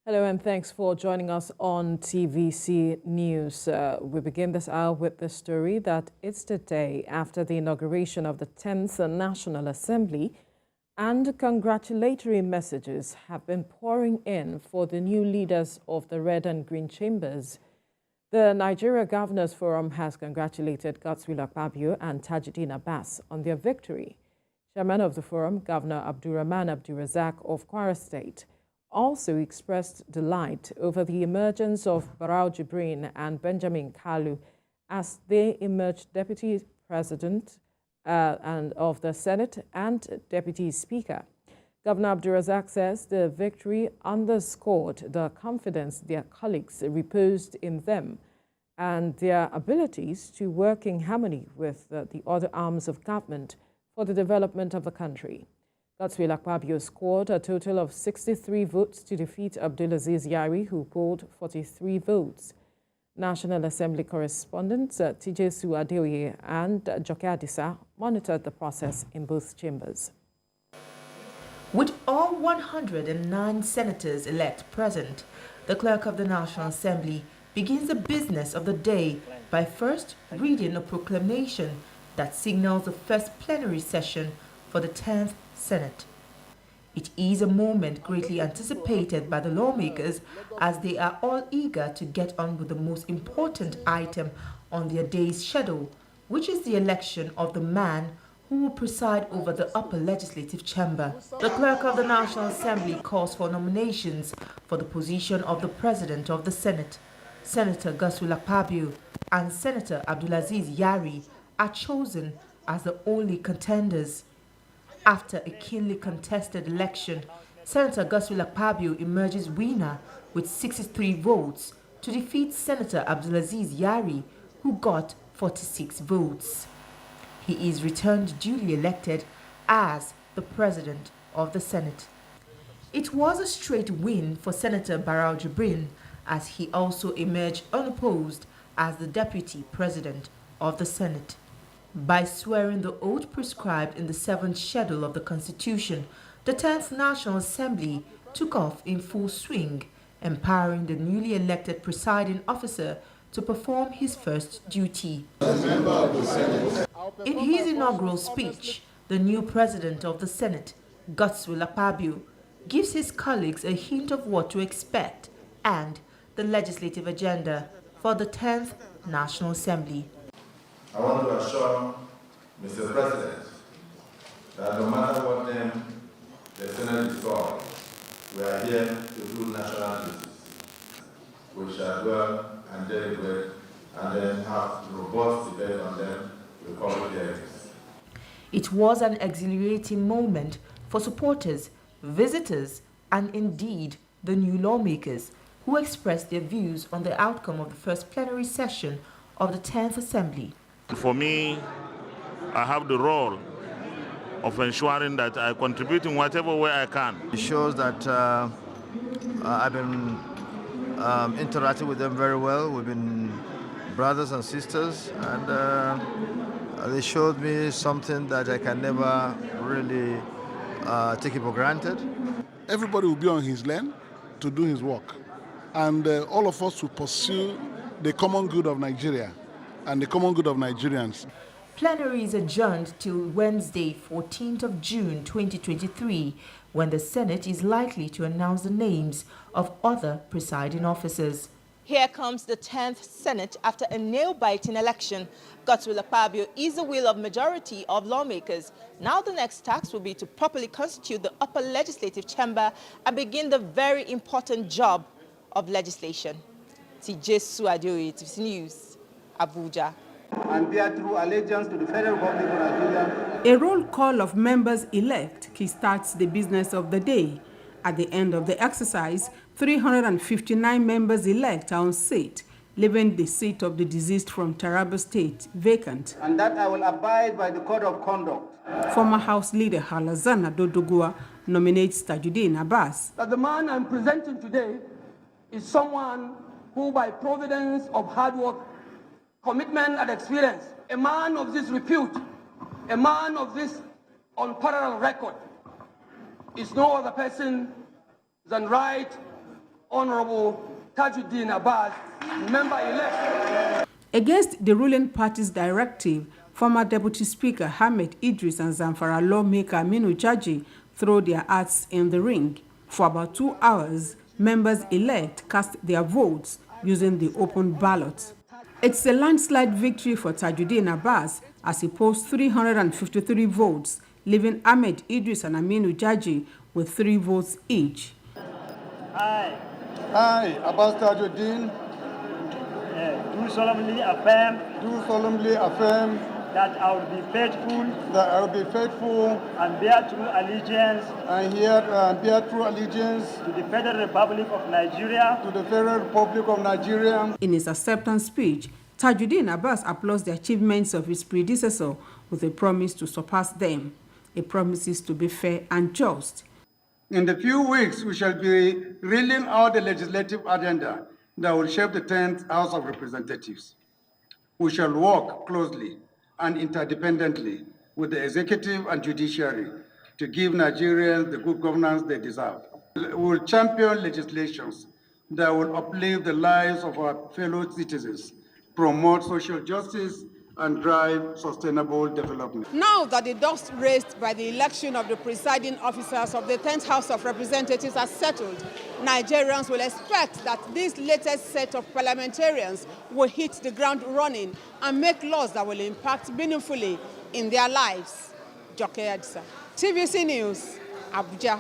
Hello and thanks for joining us on TVC News. We begin this hour with the story that it's the day after the inauguration of the 10th National Assembly, and congratulatory messages have been pouring in for the new leaders of the red and green chambers. The Nigeria Governors Forum has congratulated Godswill Akpabio and Tajuddin Abbas on their victory. Chairman of the forum, Governor Abdurrahman Abdulrazak of Kwara State, also expressed delight over the emergence of Barau Jibrin and Benjamin Kalu as they emerged Deputy President and of the Senate and Deputy Speaker. Governor Abdulrazak says the victory underscored the confidence their colleagues reposed in them and their abilities to work in harmony with the other arms of government for the development of the country. Godswill Akpabio scored a total of 63 votes to defeat Abdulaziz Yari, who polled 43 votes. National Assembly correspondents TVC News and Joke Adisa monitored the process in both chambers. With all 109 senators-elect present, the Clerk of the National Assembly begins the business of the day by first reading a proclamation that signals the first plenary session for the 10th Senate. It is a moment greatly anticipated by the lawmakers as they are all eager to get on with the most important item on their day's schedule, which is the election of the man who will preside over the upper legislative chamber. The Clerk of the National Assembly calls for nominations for the position of the President of the Senate. Senator Godswill Akpabio and Senator Abdulaziz Yari are chosen as the only contenders. After a keenly contested election, Senator Godswill Akpabio emerges winner with 63 votes to defeat Senator Abdulaziz Yari, who got 46 votes. He is returned duly elected as the President of the Senate. It was a straight win for Senator Barau Jibrin, as he also emerged unopposed as the Deputy President of the Senate. By swearing the oath prescribed in the 7th schedule of the Constitution, the 10th National Assembly took off in full swing, empowering the newly elected presiding officer to perform his first duty. In his inaugural speech, the new President of the Senate, Godswill Akpabio, gives his colleagues a hint of what to expect and the legislative agenda for the 10th National Assembly. I want to assure Mr. President that no matter what name the Senate is called, we are here to do national duties. We shall dwell and deliberate and then have robust debate on them with public hearings. It was an exhilarating moment for supporters, visitors, and indeed the new lawmakers who expressed their views on the outcome of the first plenary session of the 10th Assembly. For me, I have the role of ensuring that I contribute in whatever way I can. It shows that I've been interacting with them very well. We've been brothers and sisters, and they showed me something that I can never really take it for granted. Everybody will be on his lane to do his work, and all of us will pursue the common good of Nigeria and the common good of Nigerians. Plenary is adjourned till Wednesday, 14th of June 2023, when the Senate is likely to announce the names of other presiding officers. Here comes the 10th Senate after a nail-biting election. Godswill Akpabio is the will of majority of lawmakers. Now the next task will be to properly constitute the upper legislative chamber and begin the very important job of legislation. TVC News, Abuja. And bear true allegiance to the Federal Republic of Nigeria. A roll call of members-elect kickstarts the business of the day. At the end of the exercise, 359 members-elect are on seat, leaving the seat of the deceased from Taraba State vacant. And that I will abide by the code of conduct. Former House Leader Halazana Dodogua nominates Tajuddin Abbas. That the man I'm presenting today is someone who, by providence of hard work, commitment and experience, a man of this repute, a man of this unparalleled record, is no other person than Right Honorable Tajuddin Abbas, member-elect. Against the ruling party's directive, former Deputy Speaker Hamid Idris and Zamfara lawmaker Aminu Jaji threw their hats in the ring. For about 2 hours, members-elect cast their votes using the open ballot. It's a landslide victory for Tajuddin Abbas as he posts 353 votes, leaving Ahmed Idris and Aminu Jaji with 3 votes each. I, Abbas Tajuddin, do solemnly affirm that I will be faithful and bear true allegiance to the Federal Republic of Nigeria. In his acceptance speech, Tajuddin Abbas applauds the achievements of his predecessor with a promise to surpass them. He promises to be fair and just. In the few weeks, we shall be reeling out the legislative agenda that will shape the 10th House of Representatives. We shall work closely and interdependently with the executive and judiciary to give Nigerians the good governance they deserve. We will champion legislations that will uplift the lives of our fellow citizens, promote social justice, and drive sustainable development. Now that the dust raised by the election of the presiding officers of the 10th House of Representatives has settled, Nigerians will expect that this latest set of parliamentarians will hit the ground running and make laws that will impact meaningfully in their lives. Joke Adisa, TVC News, Abuja.